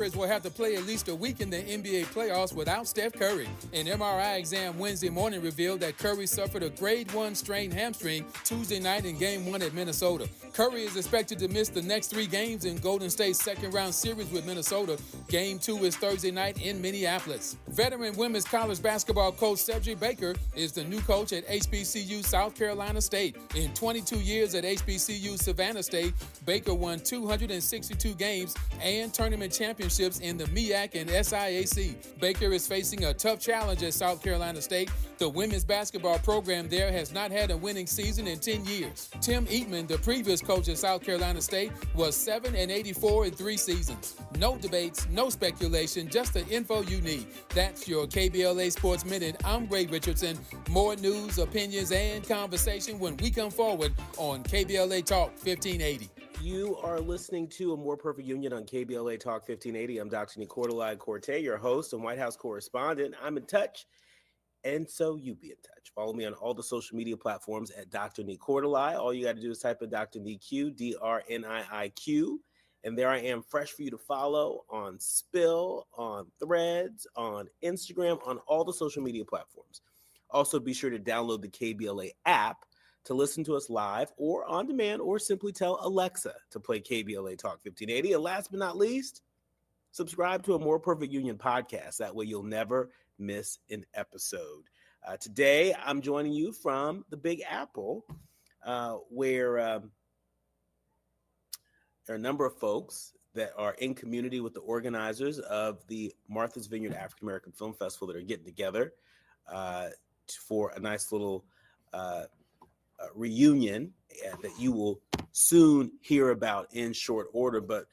Will have to play at least a week in the NBA playoffs without Steph Curry. An MRI exam Wednesday morning revealed that Curry suffered a grade 1 strained hamstring Tuesday night in Game 1 at Minnesota. Curry is expected to miss the next 3 games in Golden State's second-round series with Minnesota. Game 2 is Thursday night in Minneapolis. Veteran women's college basketball coach Cedric Baker is the new coach at HBCU South Carolina State. In 22 years at HBCU Savannah State, Baker won 262 games and tournament championships in the MEAC and SIAC. Baker is facing a tough challenge at South Carolina State. The women's basketball program there has not had a winning season in 10 years. Tim Eatman, the previous coach at South Carolina State, was 7-84 in 3 seasons. No debates, no speculation, just the info you need. That's your KBLA Sports Minute. I'm Ray Richardson. More news, opinions, and conversation when we come forward on KBLA Talk 1580. You are listening to A More Perfect Union on KBLA Talk 1580. I'm Dr. Nii-Quartelai Quartey, your host and White House correspondent. I'm in touch, and so you be in touch. Follow me on all the social media platforms at Dr. Nii-Quartelai. All you got to do is type in Dr. Nii-Q, D-R-N-I-I-Q, and there I am, fresh for you to follow on Spill, on Threads, on Instagram, on all the social media platforms. Also, be sure to download the KBLA app to listen to us live or on demand, or simply tell Alexa to play KBLA Talk 1580. And last but not least, subscribe to A More Perfect Union podcast. That way you'll never miss an episode. Today, I'm joining you from the Big Apple, where there are a number of folks that are in community with the organizers of the Martha's Vineyard African American Film Festival that are getting together for a nice little reunion that you will soon hear about in short order. But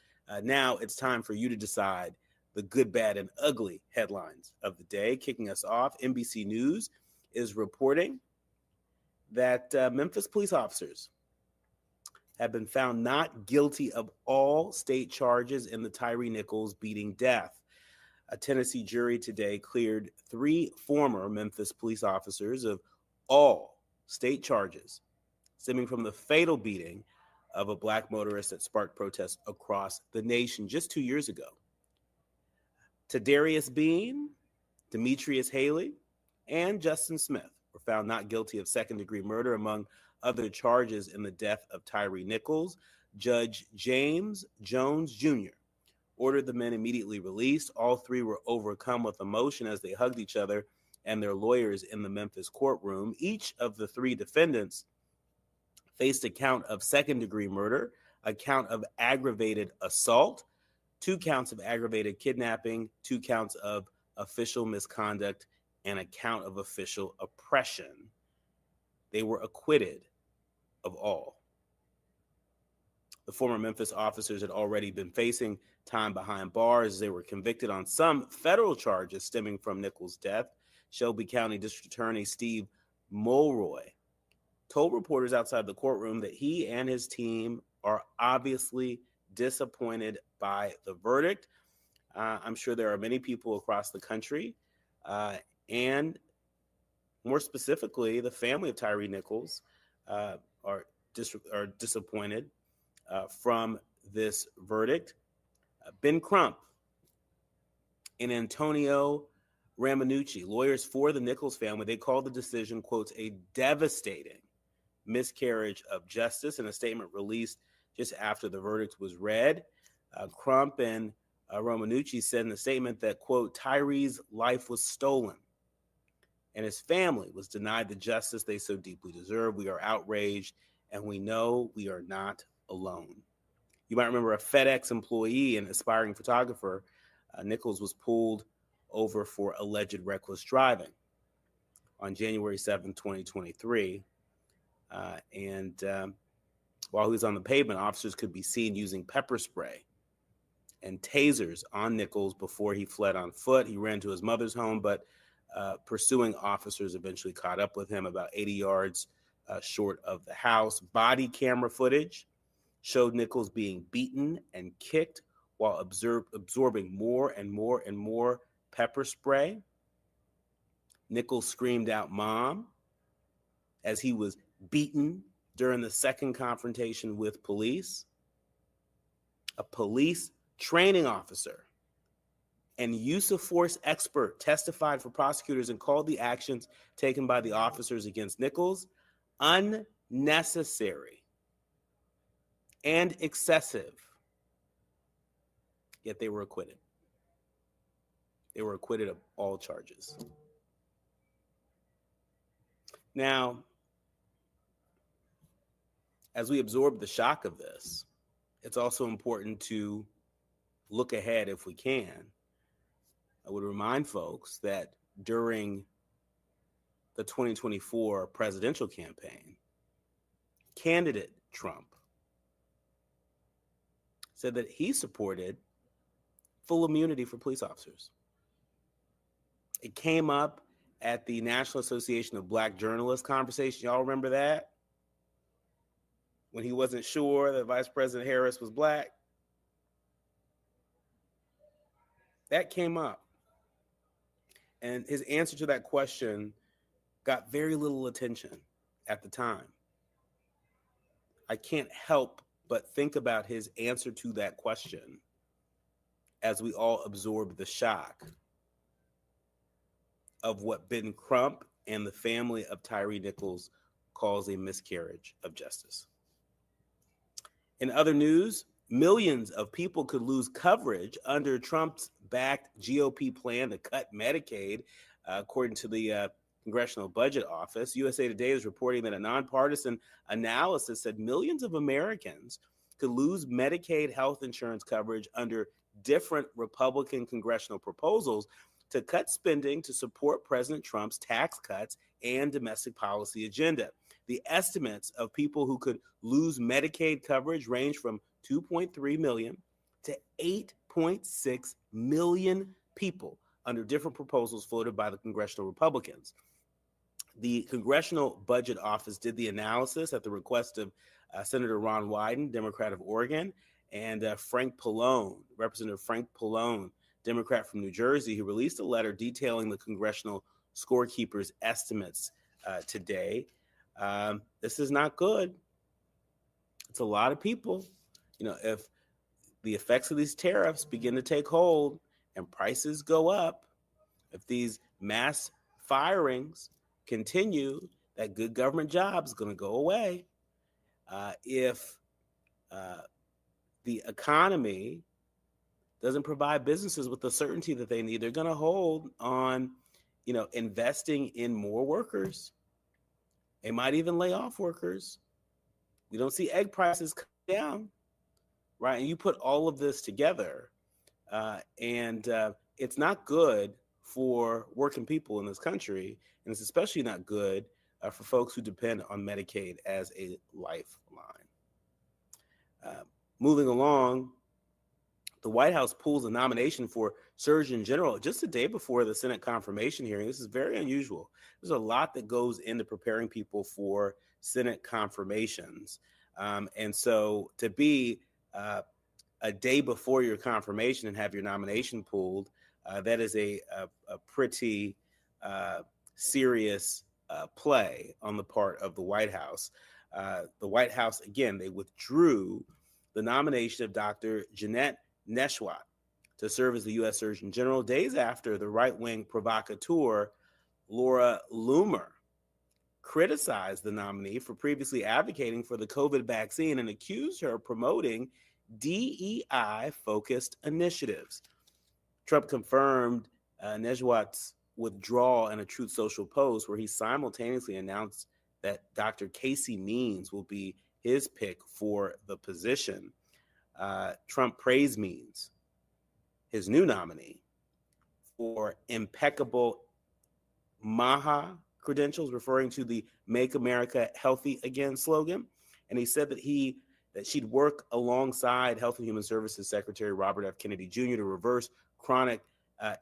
now it's time for you to decide the good, bad, and ugly headlines of the day. Kicking us off, NBC News is reporting that Memphis police officers have been found not guilty of all state charges in the Tyre Nichols beating death. A Tennessee jury today cleared 3 former Memphis police officers of all state charges stemming from the fatal beating of a black motorist that sparked protests across the nation just 2 years ago. Tadarius Bean, Demetrius Haley, and Justin Smith were found not guilty of second-degree murder, among other charges in the death of Tyre Nichols. Judge James Jones Jr. ordered the men immediately released. All 3 were overcome with emotion as they hugged each other and their lawyers in the Memphis courtroom. Each of the 3 defendants faced a count of second-degree murder, a count of aggravated assault, 2 counts of aggravated kidnapping, 2 counts of official misconduct, and a count of official oppression. They were acquitted of all. The former Memphis officers had already been facing time behind bars as they were convicted on some federal charges stemming from Nichols' death. Shelby County District Attorney Steve Mulroy told reporters outside the courtroom that he and his team are obviously disappointed by the verdict. I'm sure there are many people across the country, and more specifically, the family of Tyre Nichols are disappointed from this verdict. Ben Crump and Antonio Ramanucci, lawyers for the Nichols family, they called the decision, quotes, a devastating miscarriage of justice. In a statement released just after the verdict was read, Crump and Ramanucci said in the statement that, quote, Tyre's life was stolen and his family was denied the justice they so deeply deserve. We are outraged, and we know we are not alone. You might remember a FedEx employee and aspiring photographer, Nichols, was pulled over for alleged reckless driving on January 7, 2023. While he was on the pavement, officers could be seen using pepper spray and tasers on Nichols before he fled on foot. He ran to his mother's home, but pursuing officers eventually caught up with him about 80 yards short of the house. Body camera footage showed Nichols being beaten and kicked while absorbing more and more and more pepper spray. Nichols screamed out, "Mom," as he was beaten during the second confrontation with police. A police training officer and use of force expert testified for prosecutors and called the actions taken by the officers against Nichols unnecessary and excessive. Yet they were acquitted. They were acquitted of all charges. Now, as we absorb the shock of this, it's also important to look ahead if we can. I would remind folks that during the 2024 presidential campaign, candidate Trump said that he supported full immunity for police officers. It came up at the National Association of Black Journalists conversation. Y'all remember that? When he wasn't sure that Vice President Harris was black. That came up. And his answer to that question got very little attention at the time. I can't help but think about his answer to that question as we all absorb the shock of what Ben Crump and the family of Tyre Nichols calls a miscarriage of justice. In other news, millions of people could lose coverage under Trump's backed GOP plan to cut Medicaid, according to the Congressional Budget Office. USA Today is reporting that a nonpartisan analysis said millions of Americans could lose Medicaid health insurance coverage under different Republican congressional proposals to cut spending to support President Trump's tax cuts and domestic policy agenda. The estimates of people who could lose Medicaid coverage range from 2.3 million to 8.6 million people under different proposals floated by the congressional Republicans. The Congressional Budget Office did the analysis at the request of Senator Ron Wyden, Democrat of Oregon, and Frank Pallone, Representative Frank Pallone, Democrat from New Jersey, who released a letter detailing the congressional scorekeeper's estimates today. This is not good. It's a lot of people. If the effects of these tariffs begin to take hold and prices go up, if these mass firings continue, that good government job is going to go away. If the economy doesn't provide businesses with the certainty that they need, they're going to hold on, investing in more workers. They might even lay off workers. We don't see egg prices come down, right? And you put all of this together, and it's not good for working people in this country, and it's especially not good for folks who depend on Medicaid as a lifeline. Moving along, the White House pulls a nomination for Surgeon General just a day before the Senate confirmation hearing. This is very unusual. There's a lot that goes into preparing people for Senate confirmations. And so to be a day before your confirmation and have your nomination pulled, that is a pretty serious play on the part of the White House. The White House, again, they withdrew the nomination of Dr. Jeanette Nesheiwat to serve as the U.S. Surgeon General days after the right-wing provocateur Laura Loomer criticized the nominee for previously advocating for the COVID vaccine and accused her of promoting DEI-focused initiatives. Trump confirmed Nesheiwat's withdrawal in a Truth Social post where he simultaneously announced that Dr. Casey Means will be his pick for the position. Trump praised Means, his new nominee, for impeccable MAHA credentials, referring to the Make America Healthy Again slogan. And he said that she'd work alongside Health and Human Services Secretary Robert F. Kennedy Jr. to reverse chronic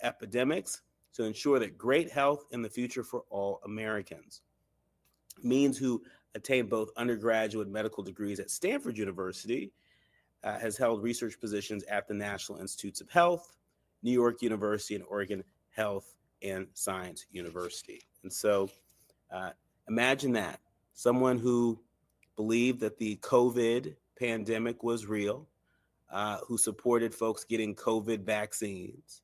epidemics to ensure that great health in the future for all Americans. Means, who attained both undergraduate medical degrees at Stanford University, has held research positions at the National Institutes of Health, New York University, and Oregon Health and Science University. And so imagine that. Someone who believed that the COVID pandemic was real, who supported folks getting COVID vaccines,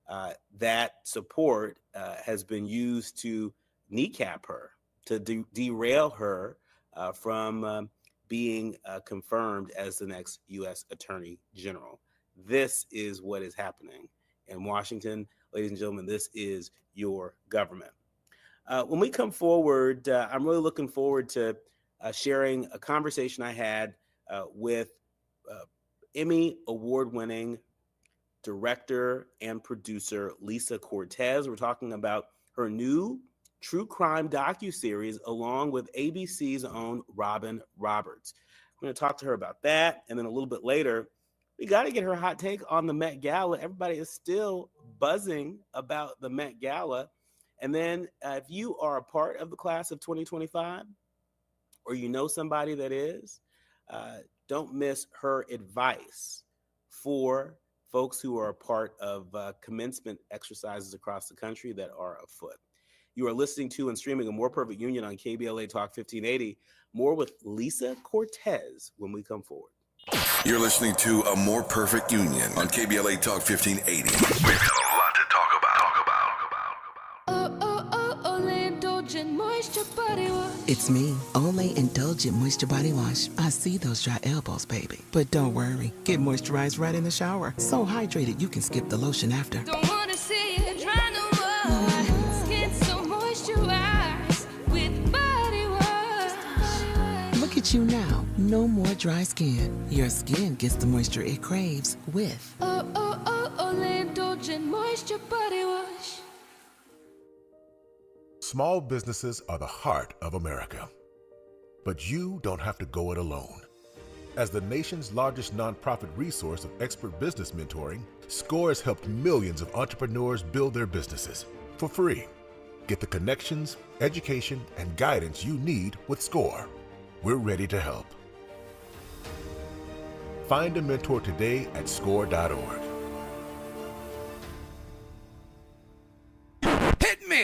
that support has been used to kneecap her, to derail her from being confirmed as the next U.S. Attorney General. This is what is happening in Washington. Ladies and gentlemen, this is your government. When we come forward, I'm really looking forward to sharing a conversation I had with Emmy award-winning director and producer Lisa Cortez. We're talking about her new true crime docuseries along with ABC's own Robin Roberts. I'm going to talk to her about that, and then a little bit later, we got to get her hot take on the Met Gala. Everybody is still buzzing about the Met Gala. And then if you are a part of the class of 2025, or you know somebody that is, don't miss her advice for folks who are a part of commencement exercises across the country that are afoot. You are listening to and streaming A More Perfect Union on KBLA Talk 1580. More with Lisa Cortez when we come forward. You're listening to A More Perfect Union on KBLA Talk 1580. We've got a lot to talk about. It's me, Olay Indulgent Moisture Body Wash. I see those dry elbows, baby. But don't worry, get moisturized right in the shower. So hydrated you can skip the lotion after. Don't wanna see it dry no more. Skin so moisturized with body wash. Look at you now, no more dry skin. Your skin gets the moisture it craves with Olay Indulgent Moisture Body Wash. Small businesses are the heart of America. But you don't have to go it alone. As the nation's largest nonprofit resource of expert business mentoring, SCORE has helped millions of entrepreneurs build their businesses for free. Get the connections, education, and guidance you need with SCORE. We're ready to help. Find a mentor today at score.org.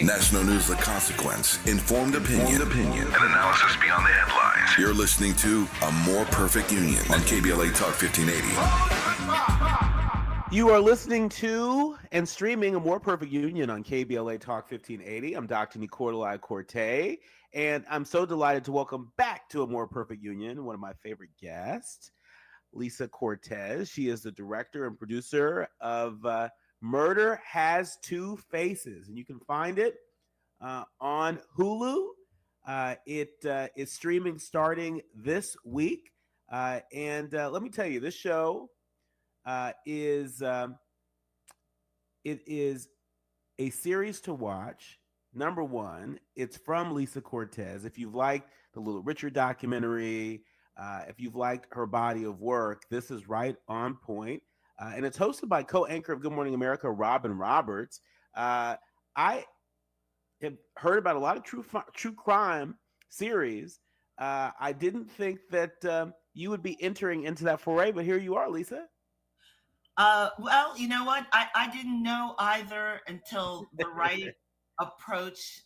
National News The Consequence. Informed opinion. And analysis beyond the headlines. You're listening to A More Perfect Union on KBLA Talk 1580. You are listening to and streaming A More Perfect Union on KBLA Talk 1580. I'm Dr. Nii-Quartelai Quartey, and I'm so delighted to welcome back to A More Perfect Union one of my favorite guests, Lisa Cortez. She is the director and producer of Murder Has Two Faces, and you can find it on Hulu. It is streaming starting this week, and let me tell you, this show is a series to watch. Number one, it's from Lisa Cortez. If you've liked the Little Richard documentary, if you've liked her body of work, this is right on point. And it's hosted by co-anchor of Good Morning America, Robin Roberts. I have heard about a lot of true crime series. I didn't think that you would be entering into that foray, but here you are, Lisa. Well, you know what? I didn't know either until the right approach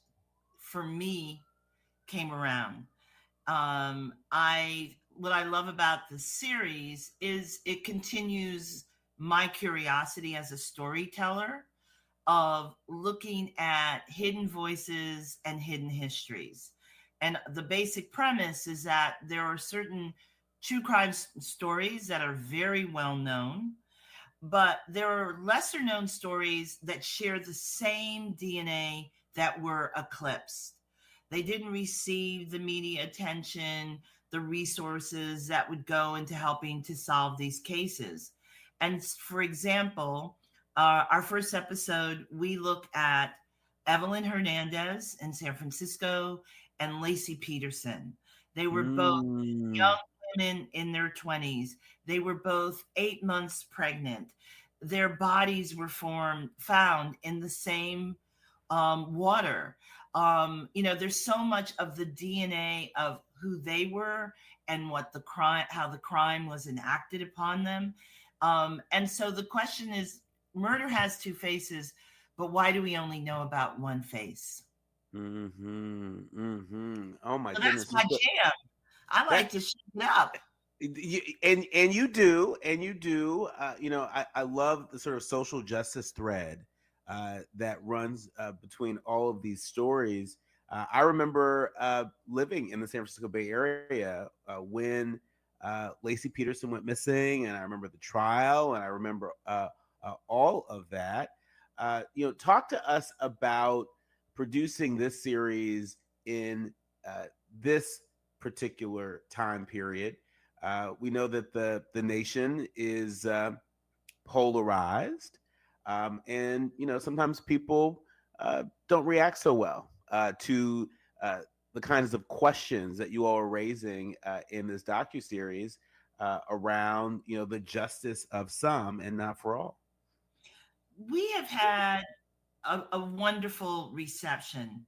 for me came around. What I love about the series is it continues my curiosity as a storyteller of looking at hidden voices and hidden histories. And the basic premise is that there are certain true crime stories that are very well known, but there are lesser known stories that share the same DNA that were eclipsed. They didn't receive the media attention, the resources that would go into helping to solve these cases. And for example, our first episode, we look at Evelyn Hernandez in San Francisco and Lacey Peterson. They were both young women in their 20s. They were both 8 months pregnant. Their bodies were found in the same water. There's so much of the DNA of who they were and what the crime, how the crime was enacted upon them. And so the question is, murder has two faces, but why do we only know about one face? Oh my So goodness. that's my jam. I like to shake it up. And you do. I love the sort of social justice thread that runs between all of these stories. I remember living in the San Francisco Bay Area when Lacey Peterson went missing, and I remember the trial, and I remember all of that. Talk to us about producing this series in this particular time period. We know that the nation is polarized, and sometimes people don't react so well to the kinds of questions that you all are raising in this docuseries around the justice of some and not for all. We have had a wonderful reception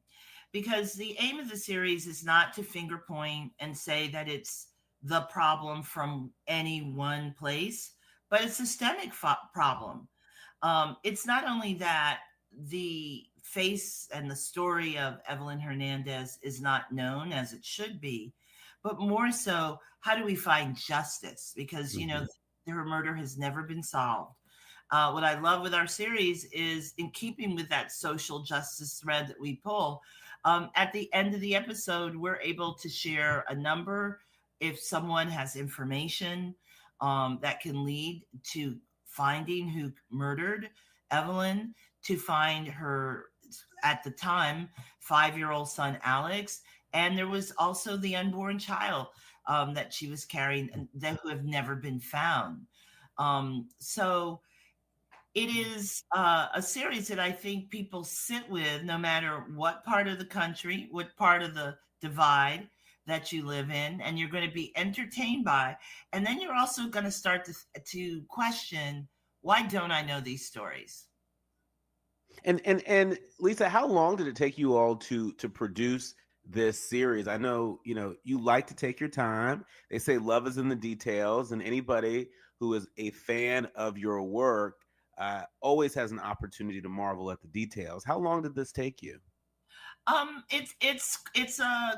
because the aim of the series is not to finger point and say that it's the problem from any one place, but it's a systemic problem. It's not only that the face and the story of Evelyn Hernandez is not known as it should be, but more so, how do we find justice? Because, her murder has never been solved. What I love with our series is, in keeping with that social justice thread that we pull, at the end of the episode, we're able to share a number if someone has information that can lead to finding who murdered Evelyn, to find her, at the time, 5-year-old son, Alex. And there was also the unborn child that she was carrying, that who have never been found. So it is a series that I think people sit with no matter what part of the country, what part of the divide that you live in, and you're going to be entertained by. And then you're also going to start to question, why don't I know these stories? And Lisa, how long did it take you all to produce this series? I know, you like to take your time. They say love is in the details, and anybody who is a fan of your work always has an opportunity to marvel at the details. How long did this take you? It's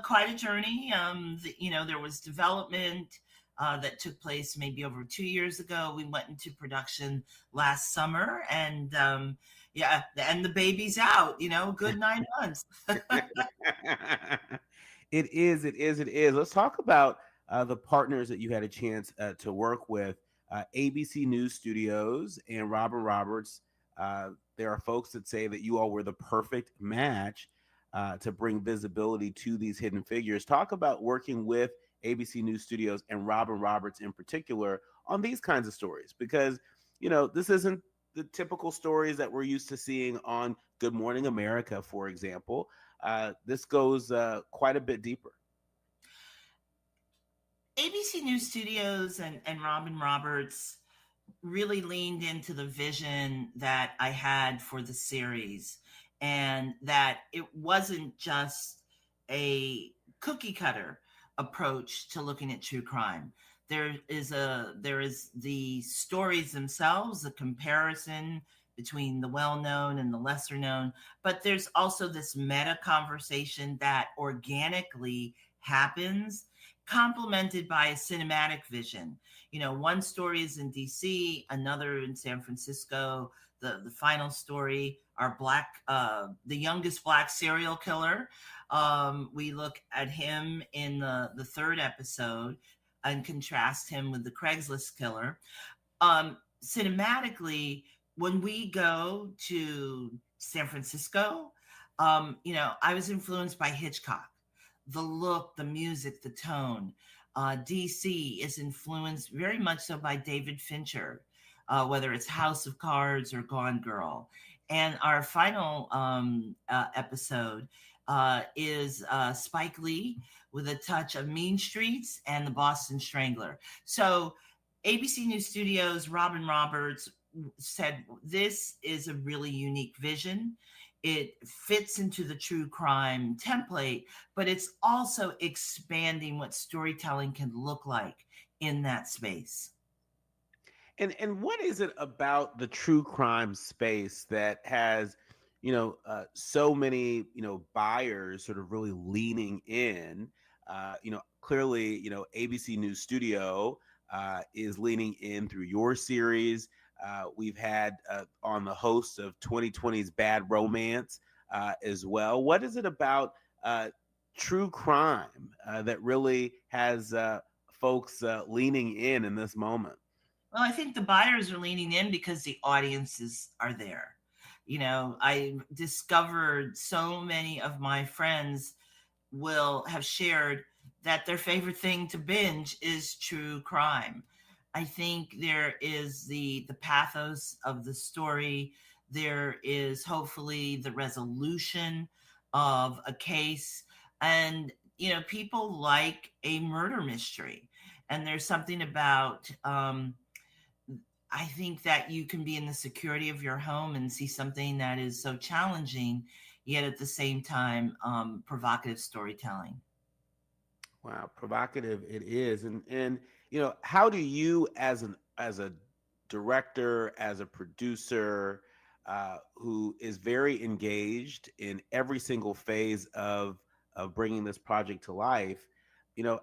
quite a journey. There was development that took place maybe over 2 years ago. We went into production last summer, and and the baby's out. Good 9 months. It is. Let's talk about the partners that you had a chance to work with. ABC News Studios and Robin Roberts. There are folks that say that you all were the perfect match to bring visibility to these hidden figures. Talk about working with ABC News Studios and Robin Roberts in particular on these kinds of stories, because this isn't the typical stories that we're used to seeing on Good Morning America, for example. This goes quite a bit deeper. ABC News Studios and Robin Roberts really leaned into the vision that I had for the series, and that it wasn't just a cookie cutter approach to looking at true crime. There is the stories themselves, the comparison between the well-known and the lesser known, but there's also this meta conversation that organically happens, complemented by a cinematic vision. One story is in DC, another in San Francisco. The final story, the youngest Black serial killer. We look at him in the third episode and contrast him with the Craigslist killer. Cinematically, when we go to San Francisco, I was influenced by Hitchcock. The look, the music, the tone. DC is influenced very much so by David Fincher, whether it's House of Cards or Gone Girl. And our final episode is Spike Lee with a touch of Mean Streets and the Boston Strangler. So ABC News Studios, Robin Roberts said, this is a really unique vision. It fits into the true crime template, but it's also expanding what storytelling can look like in that space. And what is it about the true crime space that has, so many, buyers sort of really leaning in? Clearly, ABC News Studio is leaning in through your series. We've had on the host of 2020's Bad Romance as well. What is it about true crime that really has folks leaning in this moment? Well, I think the buyers are leaning in because the audiences are there. I discovered so many of my friends will have shared that their favorite thing to binge is true crime. I think there is the pathos of the story. There is hopefully the resolution of a case. And, people like a murder mystery. And there's something about, I think that you can be in the security of your home and see something that is so challenging, yet at the same time, provocative storytelling. Wow, provocative it is. And how do you as a director, as a producer, who is very engaged in every single phase of bringing this project to life,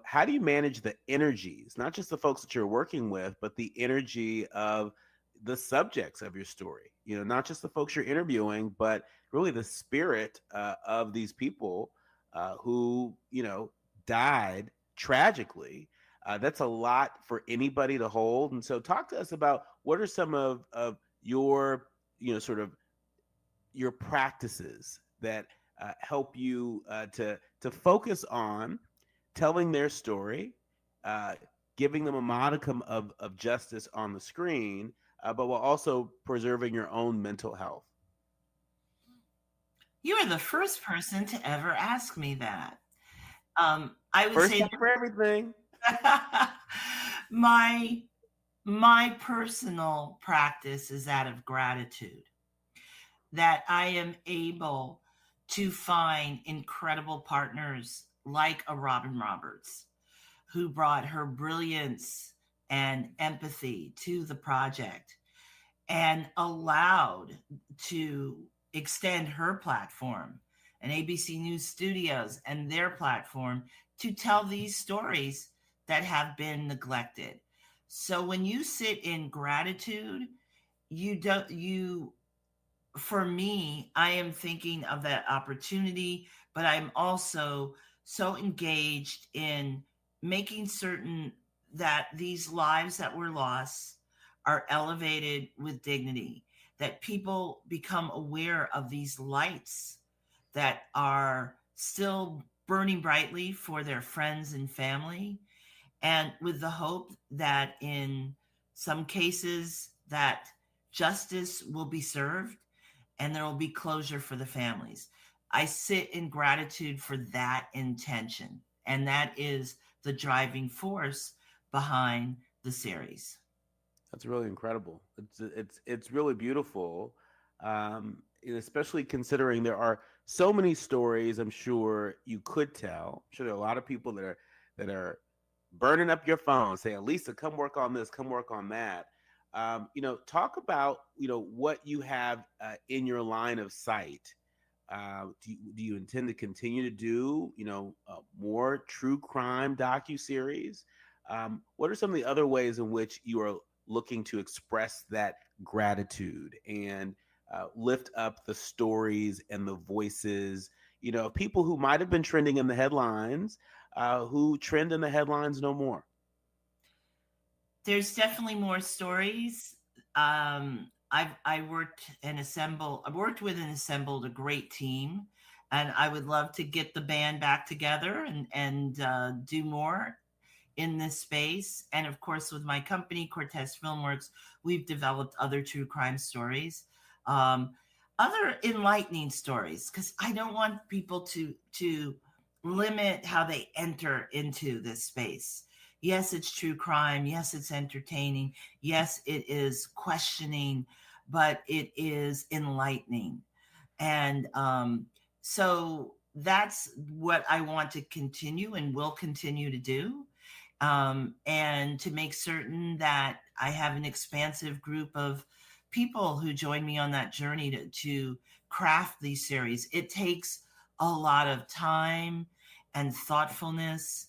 how do you manage the energies, not just the folks that you're working with, but the energy of the subjects of your story? Not just the folks you're interviewing, but really the spirit of these people who died tragically. That's a lot for anybody to hold. And so talk to us about what are some of your, sort of your practices that help you to focus on telling their story, giving them a modicum of justice on the screen, but while also preserving your own mental health. You are the first person to ever ask me that. I would First say time for everything. my personal practice is that of gratitude, that I am able to find incredible partners like a Robin Roberts, who brought her brilliance and empathy to the project and allowed to extend her platform and ABC News Studios and their platform to tell these stories that have been neglected. So when you sit in gratitude, for me, I am thinking of that opportunity, but I'm also so engaged in making certain that these lives that were lost are elevated with dignity, that people become aware of these lights that are still burning brightly for their friends and family, and with the hope that in some cases that justice will be served and there will be closure for the families. I sit in gratitude for that intention, and that is the driving force behind the series. That's really incredible. It's really beautiful, especially considering there are so many stories. I'm sure you could tell. I'm sure there are a lot of people that are burning up your phone, saying, "Lisa, come work on this, come work on that." Talk about what you have in your line of sight. Do you intend to continue to do more true crime docuseries? What are some of the other ways in which you are looking to express that gratitude and lift up the stories and the voices, people who might have been trending in the headlines, who trend in the headlines no more? There's definitely more stories. I worked with and assembled a great team, and I would love to get the band back together and do more in this space. And of course, with my company, Cortez Filmworks, we've developed other true crime stories, other enlightening stories, because I don't want people to limit how they enter into this space. Yes, it's true crime. Yes, it's entertaining. Yes, it is questioning, but it is enlightening. And so that's what I want to continue and will continue to do. And to make certain that I have an expansive group of people who join me on that journey to craft these series. It takes a lot of time and thoughtfulness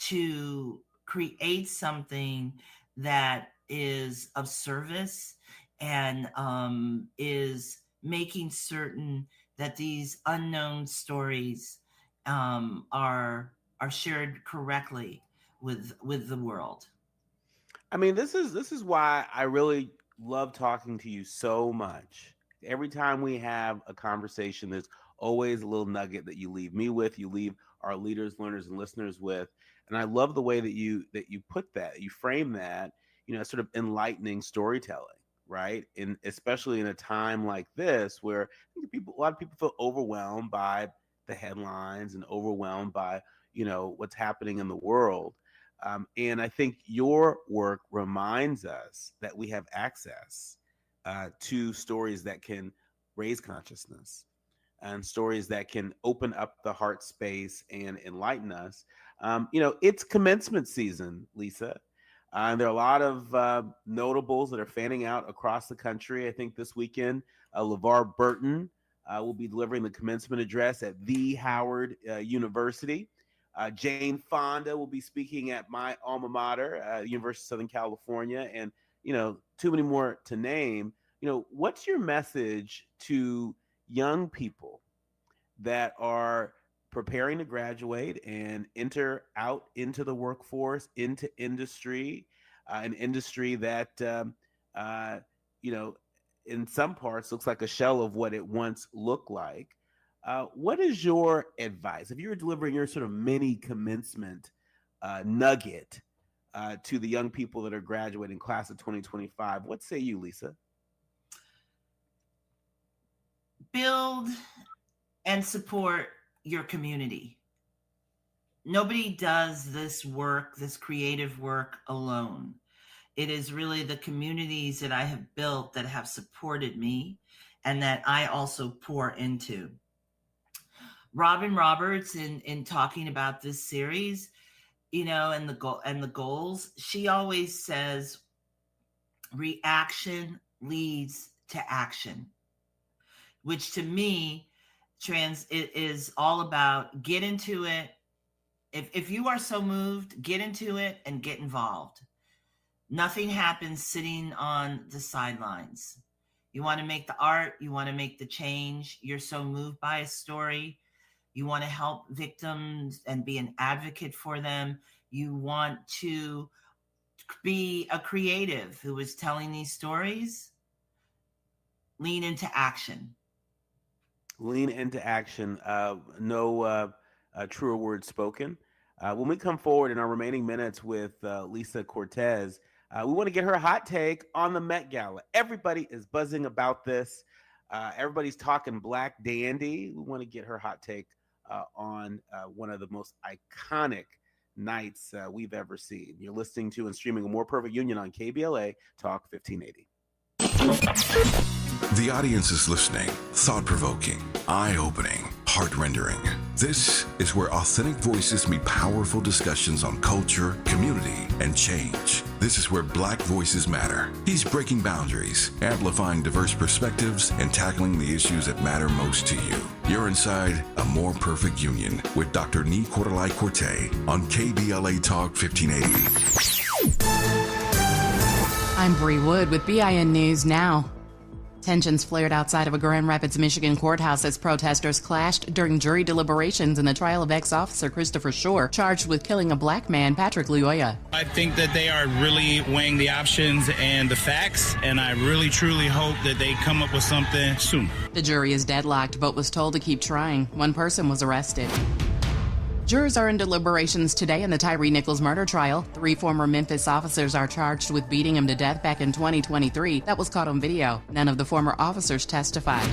to create something that is of service and is making certain that these unknown stories are shared correctly with the world. I mean, this is why I really love talking to you so much. Every time we have a conversation, there's always a little nugget that you leave me with, you leave our leaders, learners, and listeners with. And I love the way that you put that, you frame that, sort of enlightening storytelling, right? And especially in a time like this, where I think a lot of people feel overwhelmed by the headlines and overwhelmed by what's happening in the world. And I think your work reminds us that we have access to stories that can raise consciousness and stories that can open up the heart space and enlighten us. It's commencement season, Lisa. There are a lot of notables that are fanning out across the country. I think this weekend, LeVar Burton will be delivering the commencement address at the Howard University. Jane Fonda will be speaking at my alma mater, University of Southern California, and too many more to name. What's your message to young people that are preparing to graduate and enter out into the workforce, into industry, an industry that in some parts looks like a shell of what it once looked like? What is your advice if you were delivering your sort of mini commencement nugget to the young people that are graduating class of 2025? What say you, Lisa? Build and support your community. Nobody does this work, this creative work, alone. It is really the communities that I have built that have supported me and that I also pour into. Robin Roberts, in talking about this series, and the goals, she always says reaction leads to action, which to me it is all about get into it. If you are so moved, get into it and get involved. Nothing happens sitting on the sidelines. You want to make the art, you want to make the change. You're so moved by a story. You want to help victims and be an advocate for them. You want to be a creative who is telling these stories. Lean into action. Lean into action. No truer words spoken. When we come forward in our remaining minutes with Lisa Cortez, we want to get her hot take on the Met Gala. Everybody is buzzing about this. Everybody's talking Black Dandy. We want to get her hot take on one of the most iconic nights we've ever seen. You're listening to and streaming A More Perfect Union on KBLA Talk 1580. The audience is listening. Thought-provoking, eye-opening, heart-rendering. This is where authentic voices meet powerful discussions on culture, community, and change. This is where Black voices matter. He's breaking boundaries, amplifying diverse perspectives, and tackling the issues that matter most to you. You're inside A More Perfect Union with Dr. Nii-Quartelai Quartey on KBLA Talk 1580. I'm Bree Wood with BIN News Now. Tensions flared outside of a Grand Rapids, Michigan courthouse as protesters clashed during jury deliberations in the trial of ex-officer Christopher Shore, charged with killing a black man, Patrick Lyoya. I think that they are really weighing the options and the facts, and I really, truly hope that they come up with something soon. The jury is deadlocked, but was told to keep trying. One person was arrested. Jurors are in deliberations today in the Tyre Nichols murder trial. 3 former Memphis officers are charged with beating him to death back in 2023. That was caught on video. None of the former officers testified.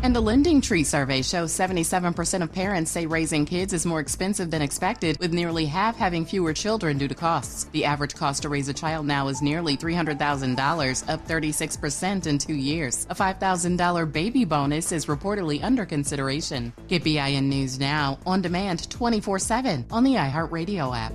And the Lending Tree survey shows 77% of parents say raising kids is more expensive than expected, with nearly half having fewer children due to costs. The average cost to raise a child now is nearly $300,000, up 36% in 2 years. A $5,000 baby bonus is reportedly under consideration. Get BIN News Now on demand 24/7 on the iHeartRadio app.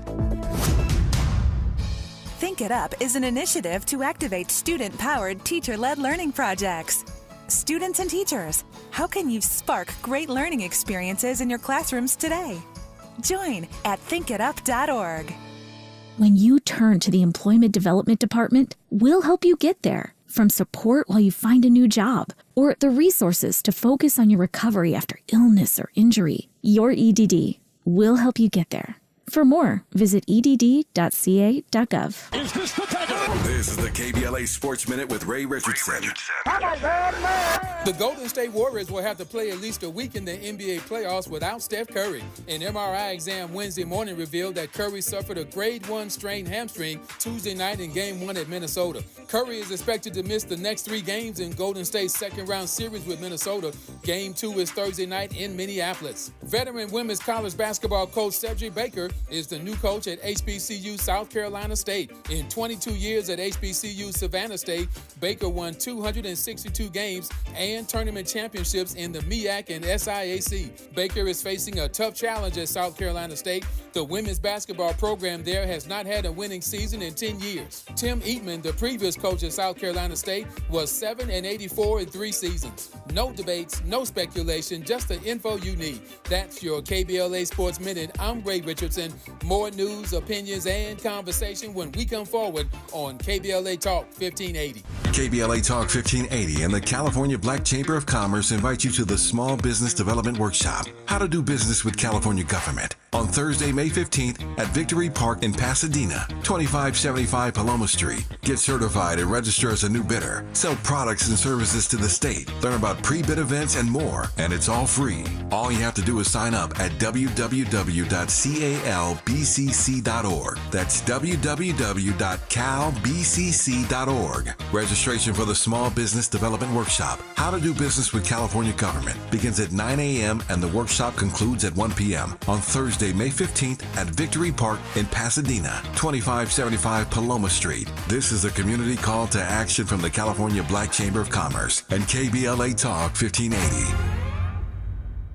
Think It Up is an initiative to activate student-powered, teacher-led learning projects. Students and teachers, how can you spark great learning experiences in your classrooms today? Join at thinkitup.org. When you turn to the Employment Development Department, we'll help you get there. From support while you find a new job, or the resources to focus on your recovery after illness or injury. Your EDD will help you get there. For more, visit edd.ca.gov. This is the KBLA Sports Minute with Ray Richardson. The Golden State Warriors will have to play at least a week in the NBA playoffs without Steph Curry. An MRI exam Wednesday morning revealed that Curry suffered a grade 1 strained hamstring Tuesday night in Game 1 at Minnesota. Curry is expected to miss the next 3 games in Golden State's second-round series with Minnesota. Game 2 is Thursday night in Minneapolis. Veteran women's college basketball coach Cedric Baker is the new coach at HBCU South Carolina State. In 22 years at HBCU Savannah State, Baker won 262 games and tournament championships in the MEAC and SIAC. Baker is facing a tough challenge at South Carolina State. The women's basketball program there has not had a winning season in 10 years. Tim Eatman, the previous coach at South Carolina State, was 7-84 in 3 seasons. No debates, no speculation, just the info you need. That's your KBLA Sports Minute. I'm Ray Richardson. More news, opinions, and conversation when we come forward on KBLA Talk 1580. KBLA Talk 1580 and the California Black Chamber of Commerce invite you to the Small Business Development Workshop, How to Do Business with California Government, on Thursday, May 15th at Victory Park in Pasadena, 2575 Paloma Street. Get certified and register as a new bidder. Sell products and services to the state. Learn about pre-bid events and more, and it's all free. All you have to do is sign up at www.calbcc.org. That's www.calbcc.org. Registration for the Small Business Development Workshop, How to Do Business with California Government, begins at 9 a.m. and the workshop concludes at 1 p.m. on Thursday, May 15th at Victory Park in Pasadena, 2575 Paloma Street. This is a community call to action from the California Black Chamber of Commerce and KBLA Talk 1580.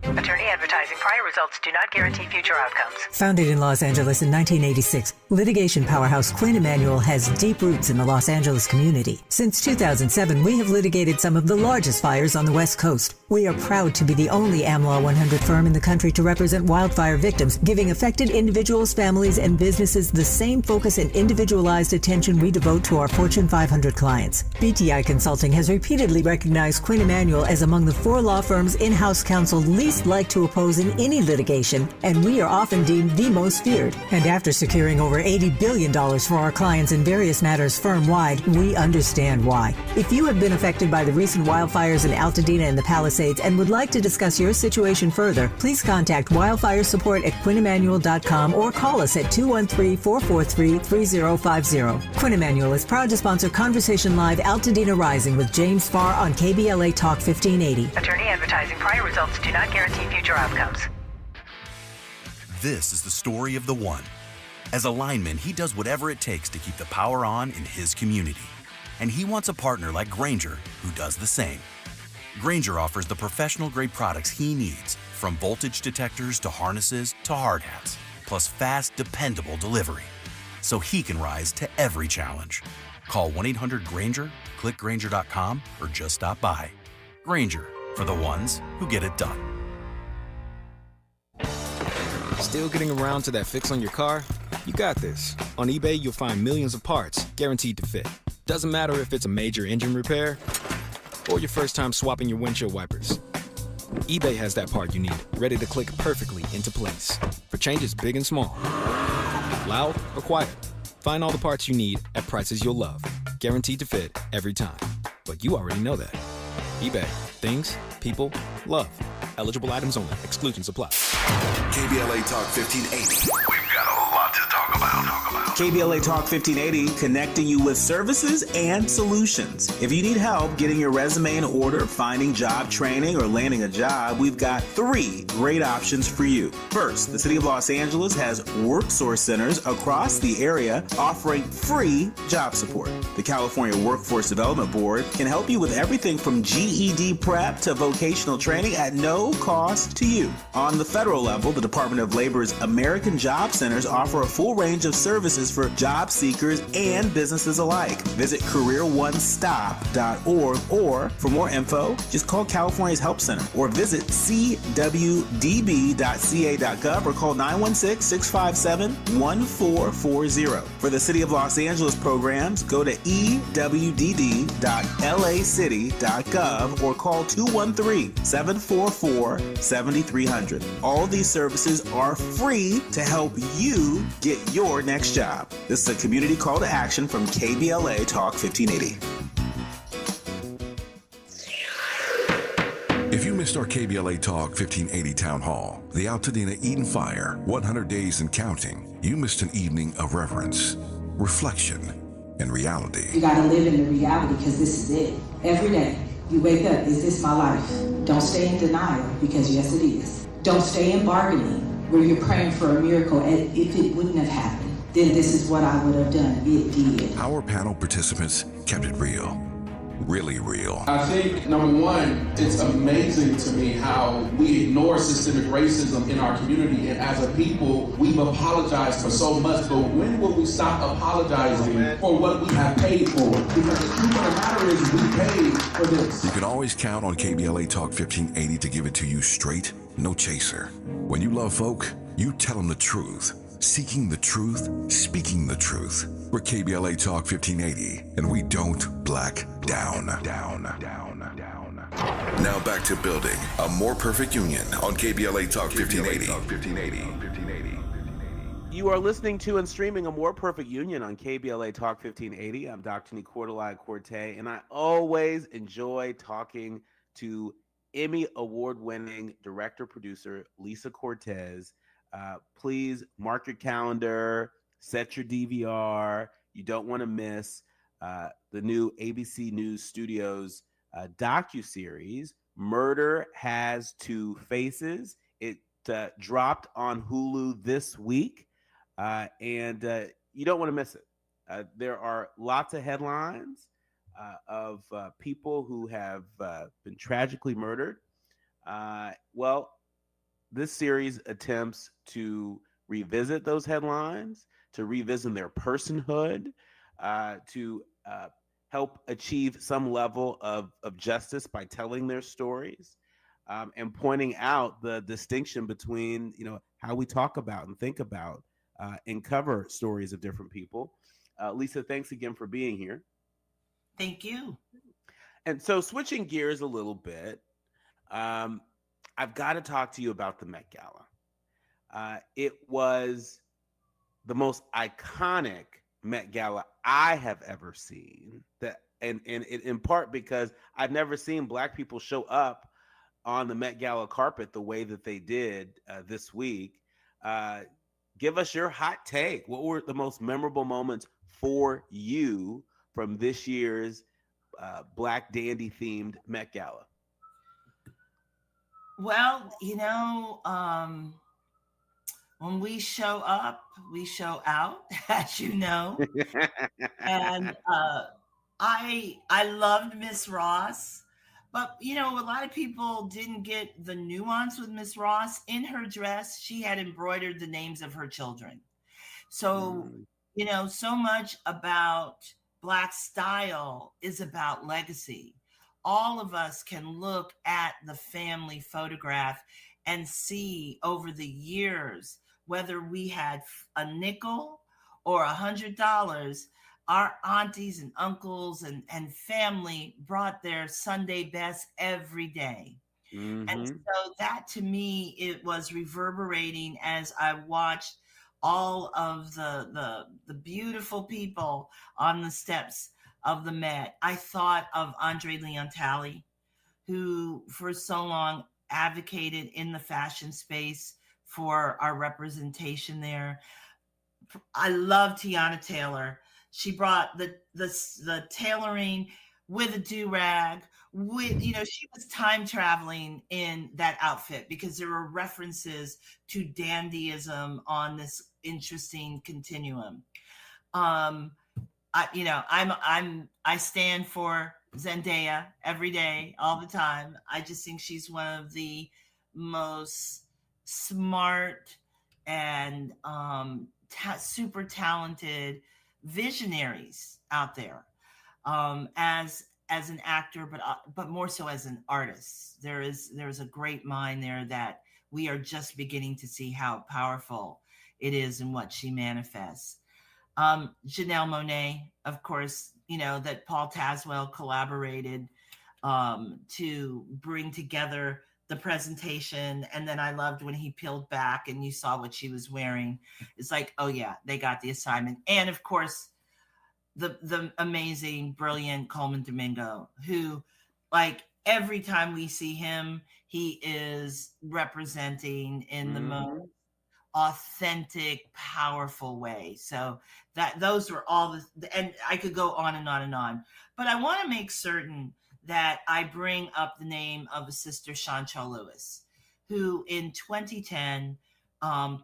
Attorney advertising. Prior results do not guarantee future outcomes. Founded in Los Angeles in 1986, litigation powerhouse Quinn Emanuel has deep roots in the Los Angeles community. Since 2007, we have litigated some of the largest fires on the West Coast. We are proud to be the only AmLaw 100 firm in the country to represent wildfire victims, giving affected individuals, families, and businesses the same focus and individualized attention we devote to our Fortune 500 clients. BTI Consulting has repeatedly recognized Quinn Emanuel as among the 4 law firms in-house counsel least like to oppose in any litigation, and we are often deemed the most feared. And after securing over $80 billion for our clients in various matters firm-wide, we understand why. If you have been affected by the recent wildfires in Altadena and the Palisades and would like to discuss your situation further, please contact wildfire support at QuinnEmanuel.com or call us at 213-443-3050. Quinn Emanuel is proud to sponsor Conversation Live Altadena Rising with James Farr on KBLA Talk 1580. Attorney advertising. Prior results do not guarantee future outcomes. This is the story of the one. As a lineman, he does whatever it takes to keep the power on in his community. And he wants a partner like Grainger who does the same. Grainger offers the professional-grade products he needs, from voltage detectors to harnesses to hard hats, plus fast, dependable delivery, so he can rise to every challenge. Call 1-800-GRAINGER, click Grainger.com, or just stop by. Grainger, for the ones who get it done. Still getting around to that fix on your car? You got this. On eBay, you'll find millions of parts, guaranteed to fit. Doesn't matter if it's a major engine repair or your first time swapping your windshield wipers. eBay has that part you need, ready to click perfectly into place for changes big and small. Loud or quiet, find all the parts you need at prices you'll love. Guaranteed to fit every time. But you already know that. eBay. Things, people, love. Eligible items only. Exclusions apply. KBLA Talk 1580. We've got a lot to talk about. KBLA Talk 1580, connecting you with services and solutions. If you need help getting your resume in order, finding job training, or landing a job, we've got 3 great options for you. First, the City of Los Angeles has WorkSource centers across the area offering free job support. The California Workforce Development Board can help you with everything from GED prep to vocational training at no cost to you. On the federal level, the Department of Labor's American Job Centers offer a full range of services resources for job seekers and businesses alike. Visit careeronestop.org, or for more info, just call California's Help Center or visit cwdb.ca.gov or call 916-657-1440. For the City of Los Angeles programs, go to ewdd.lacity.gov or call 213-744-7300. All these services are free to help you get your next job. This is a community call to action from KBLA Talk 1580. If you missed our KBLA Talk 1580 Town Hall, the Altadena Eden Fire, 100 Days and Counting, you missed an evening of reverence, reflection, and reality. You gotta live in the reality, because this is it. Every day, you wake up, is this my life? Don't stay in denial, because yes, it is. Don't stay in bargaining, where you're praying for a miracle, and if it wouldn't have happened, then this is what I would have done. It did. Our panel participants kept it real. Really real. I think, number one, it's amazing to me how we ignore systemic racism in our community, and as a people, we've apologized for so much, but when will we stop apologizing for what we have paid for? Because the truth of the matter is, we paid for this. You can always count on KBLA Talk 1580 to give it to you straight, no chaser. When you love folk, you tell them the truth. Seeking the truth, speaking the truth. We're KBLA Talk 1580, and we don't black down. Now back to building a more perfect union on KBLA Talk 1580. You are listening to and streaming A More Perfect Union on KBLA Talk 1580. I'm Dr. Nii-Quartelai Quartey, and I always enjoy talking to Emmy Award-winning director-producer Lisa Cortez. Please mark your calendar, set your DVR. You don't want to miss the new ABC News Studios docuseries, Murder Has Two Faces. It dropped on Hulu this week, and you don't want to miss it. There are lots of headlines of people who have been tragically murdered. Well, this series attempts to revisit those headlines, to revisit their personhood, to help achieve some level of justice by telling their stories, and pointing out the distinction between, how we talk about and think about and cover stories of different people. Lisa, thanks again for being here. Thank you. And so, switching gears a little bit, I've got to talk to you about the Met Gala. It was the most iconic Met Gala I have ever seen. And in part because I've never seen Black people show up on the Met Gala carpet the way that they did this week. Give us your hot take. What were the most memorable moments for you from this year's Black dandy themed Met Gala? Well, when we show up, we show out, as you know. And I loved Miss Ross, but a lot of people didn't get the nuance with Miss Ross. In her dress, she had embroidered the names of her children. So, so much about Black style is about legacy. All of us can look at the family photograph and see over the years, whether we had a nickel or $100, our aunties and uncles and family brought their Sunday best every day. Mm-hmm. And so that, to me, it was reverberating as I watched all of the beautiful people on the steps of the Met. I thought of Andre Leon Talley, who for so long advocated in the fashion space for our representation there. I love Tiana Taylor. She brought the tailoring with a do-rag, she was time traveling in that outfit because there were references to dandyism on this interesting continuum. I stand for Zendaya every day, all the time. I just think she's one of the most smart and super talented visionaries out there, as an actor, but more so as an artist. There's a great mind there that we are just beginning to see how powerful it is in what she manifests. Janelle Monáe, of course, that Paul Tazwell collaborated to bring together the presentation. And then I loved when he peeled back and you saw what she was wearing. It's like, oh yeah, they got the assignment. And of course, the amazing, brilliant Coleman Domingo, who, like, every time we see him, he is representing in the most authentic, powerful way. So those were all and I could go on and on and on, but I want to make certain that I bring up the name of a sister, Chantal Lewis, who in 2010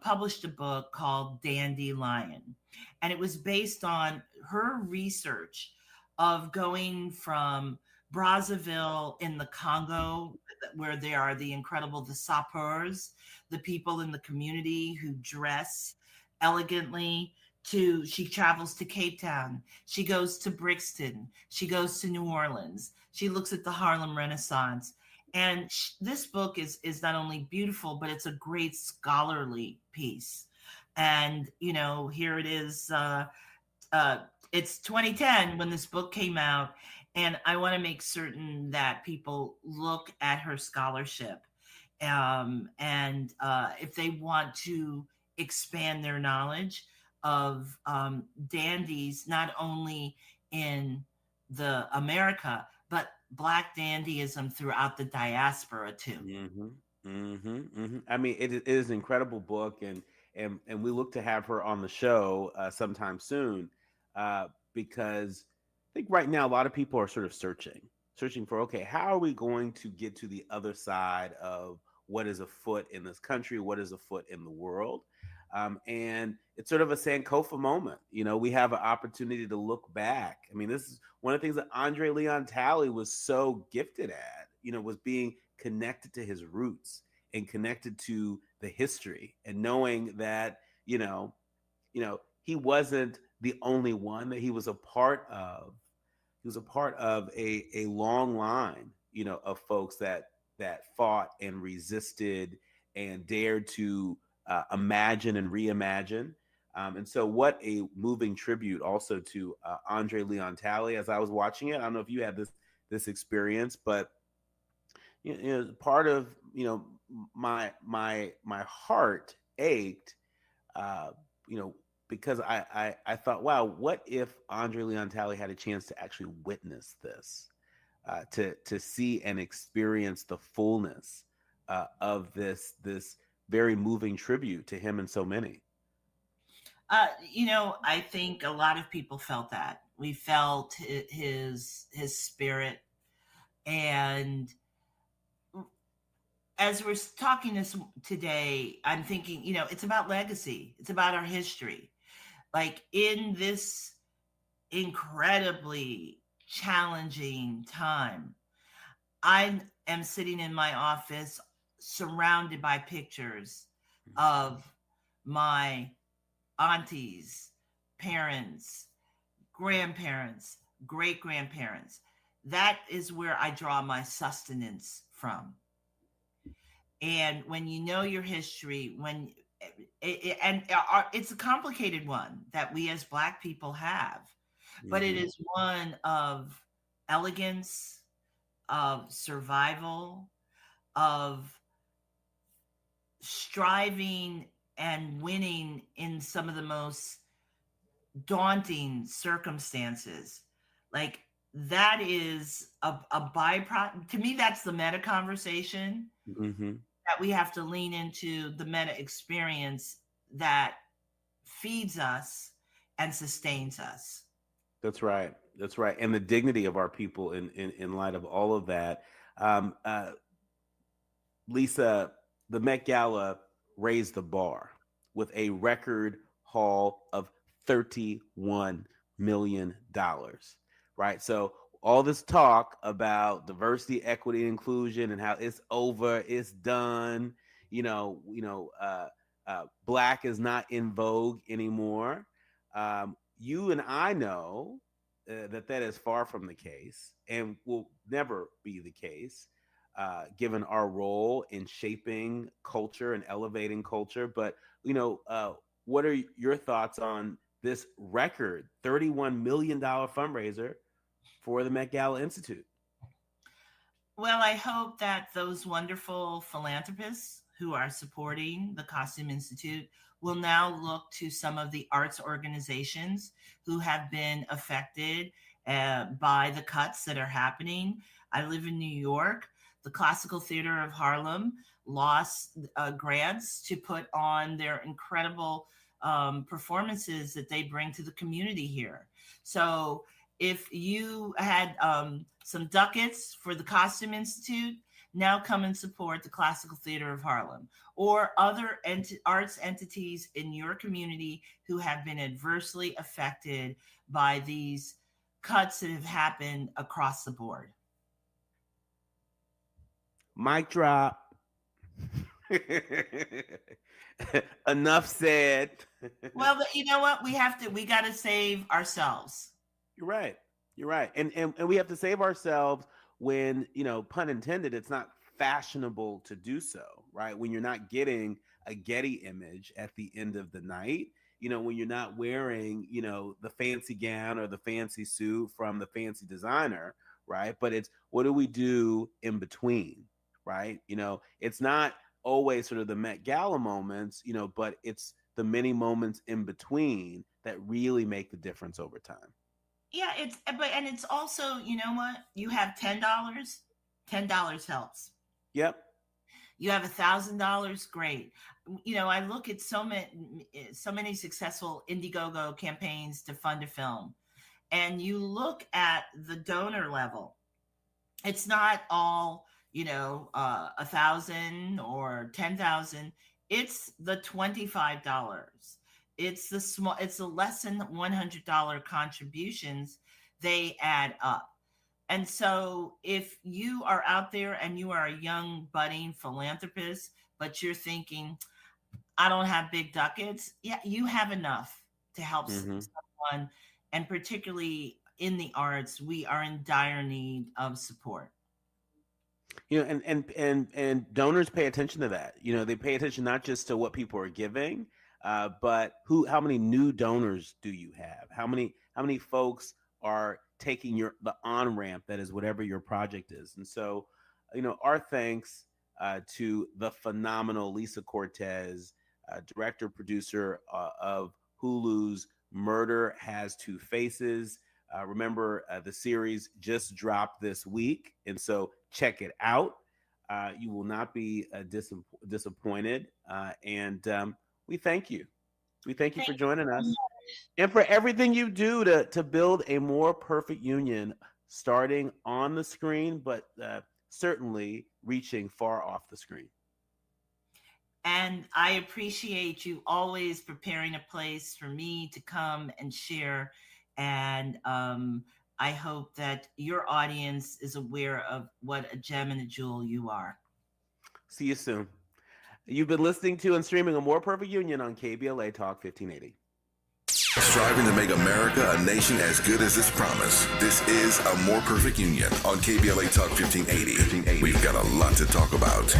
published a book called Dandelion. And it was based on her research of going from Brazzaville in the Congo, where there are the sapeurs, the people in the community who dress elegantly, she travels to Cape Town. She goes to Brixton. She goes to New Orleans. She looks at the Harlem Renaissance. And this book is not only beautiful, but it's a great scholarly piece. And, here it is. It's 2010 when this book came out. And I want to make certain that people look at her scholarship. And if they want to expand their knowledge of dandies, not only in the America, but Black dandyism throughout the diaspora too. I mean, it is an incredible book, and we look to have her on the show sometime soon, because I think right now a lot of people are sort of searching for, okay, how are we going to get to the other side of what is afoot in this country, what is afoot in the world? And it's sort of a Sankofa moment. We have an opportunity to look back. I mean, this is one of the things that Andre Leon Talley was so gifted at, was being connected to his roots and connected to the history, and knowing that, he wasn't the only one, that he was a part of. He was a part of a long line, of folks that fought and resisted and dared to imagine and reimagine. And so what a moving tribute also to Andre Leon Talley. As I was watching it, I don't know if you had this experience, but part of my heart ached, because I thought, wow, what if Andre Leon Talley had a chance to actually witness this, to see and experience the fullness of this very moving tribute to him and so many. I think a lot of people felt that. We felt his spirit. And as we're talking this today, I'm thinking, it's about legacy. It's about our history. Like, in this incredibly challenging time, I am sitting in my office surrounded by pictures of my aunties, parents, grandparents, great-grandparents. That is where I draw my sustenance from. And when you know your history, it's a complicated one that we as Black people have, but it is one of elegance, of survival, of striving and winning in some of the most daunting circumstances. Like, that is a byproduct. To me, that's the meta conversation that we have to lean into, the meta experience that feeds us and sustains us. That's right. And the dignity of our people in light of all of that. Lisa, the Met Gala raised the bar with a record haul of $31 million, right? So all this talk about diversity, equity, and inclusion, and how it's over, it's done, Black is not in vogue anymore. You and I know that is far from the case and will never be the case, given our role in shaping culture and elevating culture. But, what are your thoughts on this record $31 million fundraiser for the Met Gala Institute? Well, I hope that those wonderful philanthropists who are supporting the Costume Institute will now look to some of the arts organizations who have been affected by the cuts that are happening. I live in New York. The Classical Theater of Harlem lost grants to put on their incredible performances that they bring to the community here. So if you had some ducats for the Costume Institute, now come and support the Classical Theater of Harlem or other arts entities in your community who have been adversely affected by these cuts that have happened across the board. Mic drop. Enough said. Well, but you know what? We got to save ourselves. You're right. And we have to save ourselves when, pun intended, it's not fashionable to do so, right? When you're not getting a Getty image at the end of the night, when you're not wearing, the fancy gown or the fancy suit from the fancy designer, right? But it's what do we do in between, right? It's not always sort of the Met Gala moments, but it's the many moments in between that really make the difference over time. Yeah, it's also, you know what? You have $10 helps. Yep. You have $1,000, great. I look at so many successful Indiegogo campaigns to fund a film, and you look at the donor level. It's not all, 1,000 or 10,000. It's the $25. It's the less than $100 contributions. They add up. And so if you are out there and you are a young budding philanthropist, but you're thinking, I don't have big ducats. Yeah, you have enough to help someone. And particularly in the arts, we are in dire need of support. And donors pay attention to that. They pay attention not just to what people are giving, but how many new donors do you have? How many folks are taking the on-ramp that is whatever your project is? And so, our thanks to the phenomenal Lisa Cortez, director, producer of Hulu's Murder Has Two Faces. Remember, the series just dropped this week, and so check it out. You will not be disappointed. And we thank you. We thank you for joining us and for everything you do to build a more perfect union, starting on the screen, but certainly reaching far off the screen. And I appreciate you always preparing a place for me to come and share. And I hope that your audience is aware of what a gem and a jewel you are. See you soon. You've been listening to and streaming A More Perfect Union on KBLA Talk 1580. Striving to make America a nation as good as its promise. This is A More Perfect Union on KBLA Talk 1580. We've got a lot to talk about.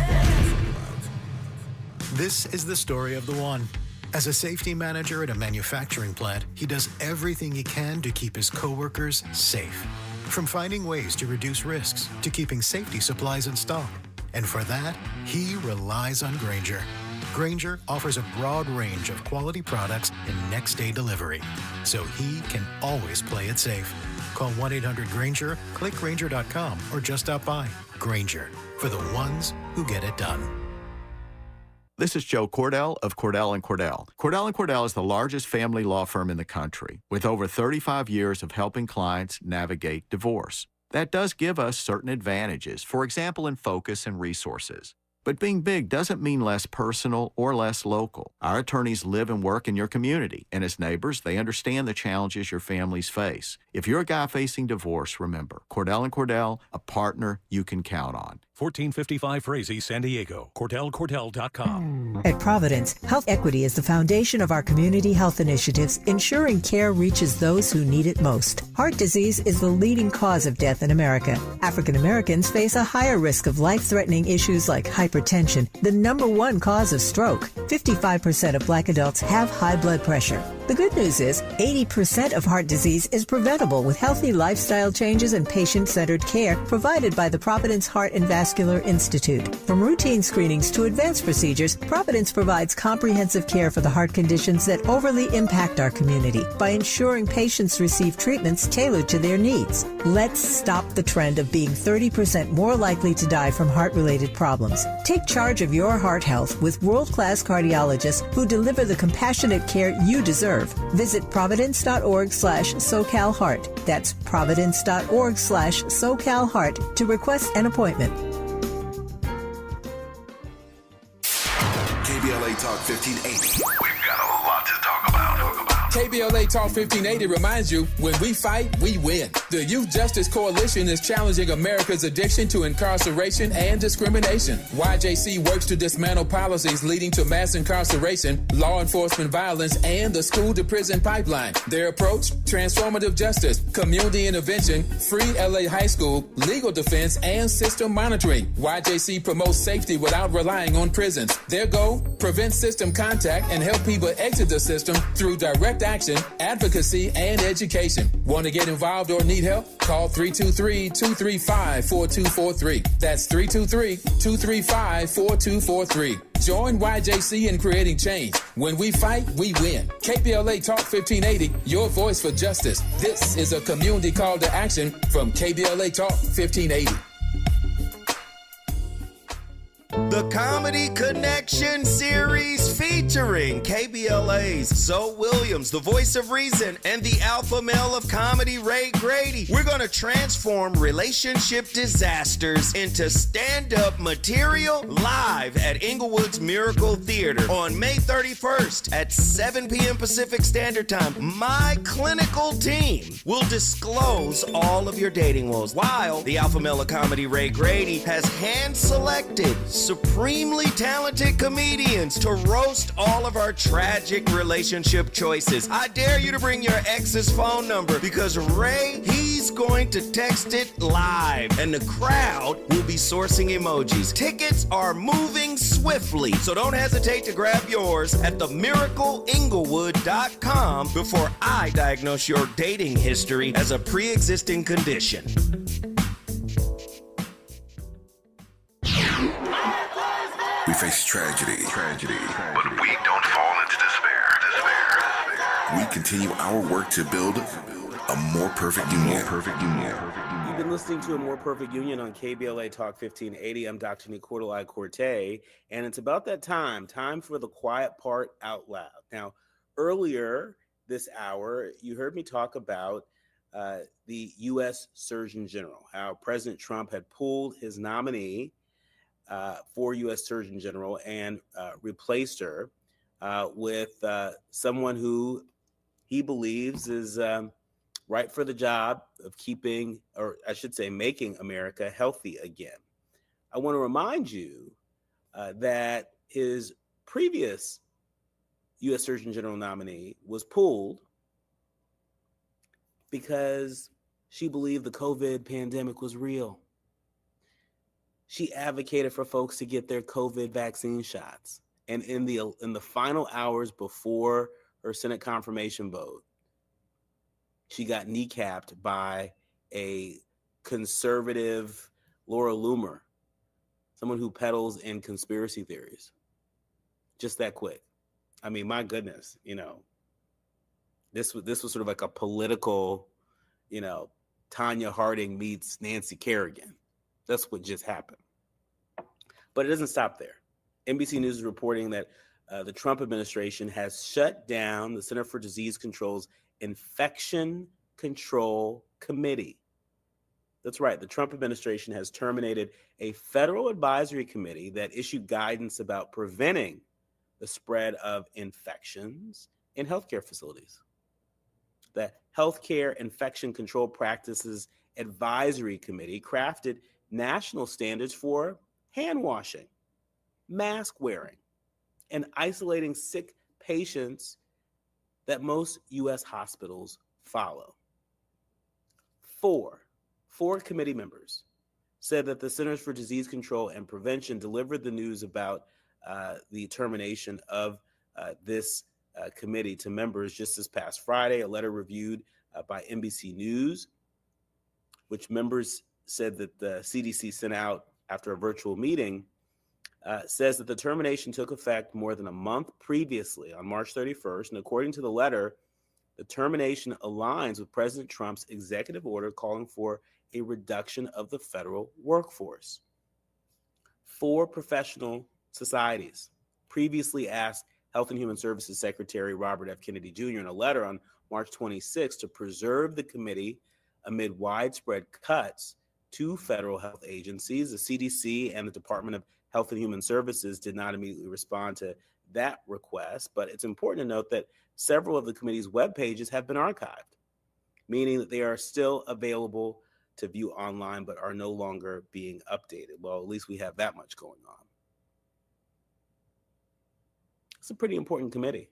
This is the story of the one. As a safety manager at a manufacturing plant, he does everything he can to keep his coworkers safe. From finding ways to reduce risks to keeping safety supplies in stock. And for that, he relies on Grainger. Grainger offers a broad range of quality products and next-day delivery, so he can always play it safe. Call 1-800-GRAINGER, click Grainger.com, or just stop by. Grainger, for the ones who get it done. This is Joe Cordell of Cordell & Cordell. Cordell & Cordell is the largest family law firm in the country, with over 35 years of helping clients navigate divorce. That does give us certain advantages, for example, in focus and resources. But being big doesn't mean less personal or less local. Our attorneys live and work in your community, and as neighbors, they understand the challenges your families face. If you're a guy facing divorce, remember, Cordell & Cordell, a partner you can count on. 1455 Frazee, San Diego. CordelCortel.com. At Providence, health equity is the foundation of our community health initiatives, ensuring care reaches those who need it most. Heart disease is the leading cause of death in America. African Americans face a higher risk of life-threatening issues like hypertension, the number one cause of stroke. 55% of Black adults have high blood pressure. The good news is 80% of heart disease is preventable with healthy lifestyle changes and patient-centered care provided by the Providence Heart and Vascular Institute. From routine screenings to advanced procedures, Providence provides comprehensive care for the heart conditions that overly impact our community by ensuring patients receive treatments tailored to their needs. Let's stop the trend of being 30% more likely to die from heart-related problems. Take charge of your heart health with world-class cardiologists who deliver the compassionate care you deserve. Visit providence.org/SoCalHeart. That's providence.org/SoCalHeart to request an appointment. KBLA Talk 1580. We've got a lot to talk about. KBLA Talk 1580 reminds you, when we fight, we win. The Youth Justice Coalition is challenging America's addiction to incarceration and discrimination. YJC works to dismantle policies leading to mass incarceration, law enforcement violence, and the school-to-prison pipeline. Their approach? Transformative justice, community intervention, free LA high school, legal defense, and system monitoring. YJC promotes safety without relying on prisons. Their goal? Prevent system contact and help people exit the system through direct action, advocacy, and education. Want to get involved or need help? Call 323-235-4243. That's 323-235-4243. Join YJC in creating change. When we fight, we win. KBLA Talk 1580, your voice for justice. This is a community call to action from KBLA Talk 1580. The Comedy Connection series featuring KBLA's Zoe Williams, the voice of reason, and the alpha male of comedy, Ray Grady. We're going to transform relationship disasters into stand-up material live at Inglewood's Miracle Theater on May 31st at 7 p.m. Pacific Standard Time. My clinical team will disclose all of your dating woes, while the alpha male of comedy, Ray Grady, has hand-selected supremely talented comedians to roast all of our tragic relationship choices. I dare you to bring your ex's phone number because Ray, he's going to text it live and the crowd will be sourcing emojis. Tickets are moving swiftly, so don't hesitate to grab yours at themiracleinglewood.com before I diagnose your dating history as a pre-existing condition. We face tragedy, but we don't fall into despair. We continue our work to build a more perfect union. You've been listening to A More Perfect Union on KBLA Talk 1580. I'm Dr. Nii-Quartelai Quartey, and it's about that time for the quiet part out loud. Now, earlier this hour, you heard me talk about the U.S. Surgeon General, how President Trump had pulled his nominee for U.S. Surgeon General and replaced her with someone who he believes is right for the job of keeping, or I should say, making America healthy again. I want to remind you that his previous U.S. Surgeon General nominee was pulled because she believed the COVID pandemic was real. She advocated for folks to get their COVID vaccine shots. And in the final hours before her Senate confirmation vote, she got kneecapped by a conservative Laura Loomer, someone who peddles in conspiracy theories. Just that quick. I mean, my goodness, this was sort of like a political, Tanya Harding meets Nancy Kerrigan. That's what just happened. But it doesn't stop there. NBC News is reporting that the Trump administration has shut down the Center for Disease Control's Infection Control Committee. That's right. The Trump administration has terminated a federal advisory committee that issued guidance about preventing the spread of infections in healthcare facilities. The Healthcare Infection Control Practices Advisory Committee crafted national standards for hand washing, mask wearing, and isolating sick patients that most U.S. hospitals follow. Four committee members said that the Centers for Disease Control and Prevention delivered the news about the termination of this committee to members just this past Friday. A letter reviewed by NBC News, which members said that the CDC sent out after a virtual meeting, says that the termination took effect more than a month previously on March 31st. And according to the letter, the termination aligns with President Trump's executive order calling for a reduction of the federal workforce. 4 professional societies previously asked Health and Human Services Secretary Robert F. Kennedy Jr. in a letter on March 26 to preserve the committee amid widespread cuts to federal health agencies. The CDC and the Department of Health and Human Services did not immediately respond to that request, but it's important to note that several of the committee's web pages have been archived, meaning that they are still available to view online but are no longer being updated. Well, at least we have that much going on. It's a pretty important committee.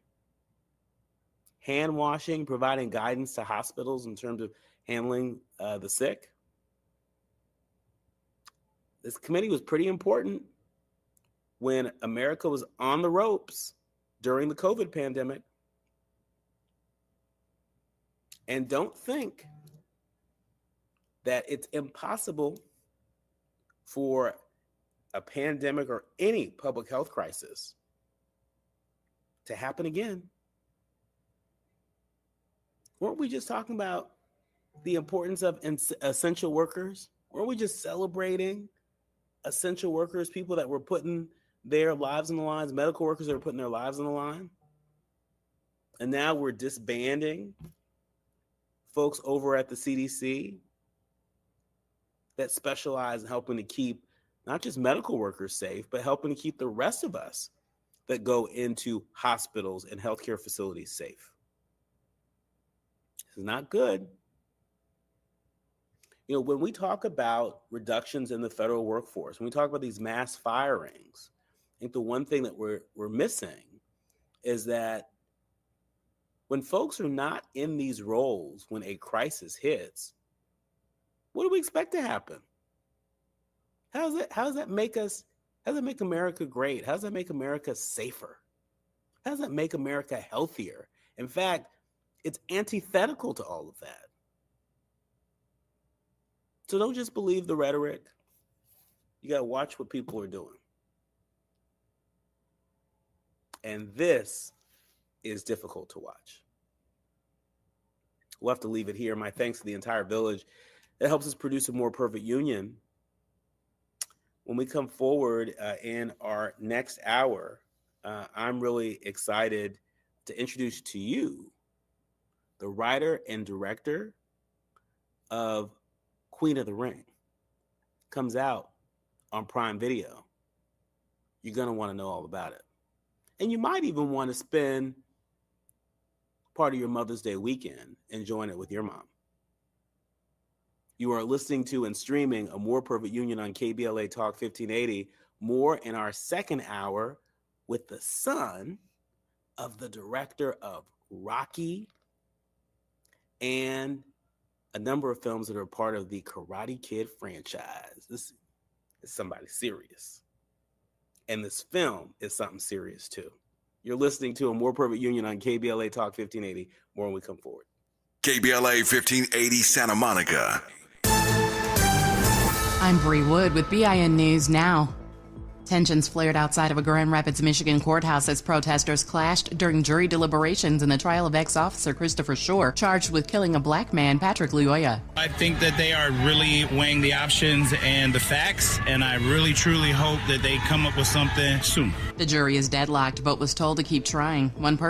Hand washing, providing guidance to hospitals in terms of handling the sick. This committee was pretty important when America was on the ropes during the COVID pandemic. And don't think that it's impossible for a pandemic or any public health crisis to happen again. Weren't we just talking about the importance of essential workers? Weren't we just celebrating essential workers, people that were putting their lives on the line, medical workers that were putting their lives on the line? And now we're disbanding folks over at the CDC that specialize in helping to keep not just medical workers safe, but helping to keep the rest of us that go into hospitals and healthcare facilities safe. This is not good. You know, when we talk about reductions in the federal workforce, when we talk about these mass firings, I think the one thing that we're missing is that when folks are not in these roles, when a crisis hits, what do we expect to happen? How does that make America great? How does that make America safer? How does that make America healthier? In fact, it's antithetical to all of that. So don't just believe the rhetoric. You got to watch what people are doing. And this is difficult to watch. We'll have to leave it here. My thanks to the entire village that helps us produce a more perfect union. When we come forward in our next hour, I'm really excited to introduce to you the writer and director of Queen of the Ring. Comes out on Prime Video. You're going to want to know all about it. And you might even want to spend part of your Mother's Day weekend enjoying it with your mom. You are listening to and streaming A More Perfect Union on KBLA Talk 1580. More in our second hour with the son of the director of Rocky and a number of films that are part of the Karate Kid franchise. This is somebody serious. And this film is something serious too. You're listening to A More Perfect Union on KBLA Talk 1580. More when we come forward. KBLA 1580 Santa Monica. I'm Bree Wood with BIN News Now. Tensions flared outside of a Grand Rapids, Michigan courthouse as protesters clashed during jury deliberations in the trial of ex-officer Christopher Shore, charged with killing a black man, Patrick Luoya. I think that they are really weighing the options and the facts, and I really, truly hope that they come up with something soon. The jury is deadlocked, but was told to keep trying. One person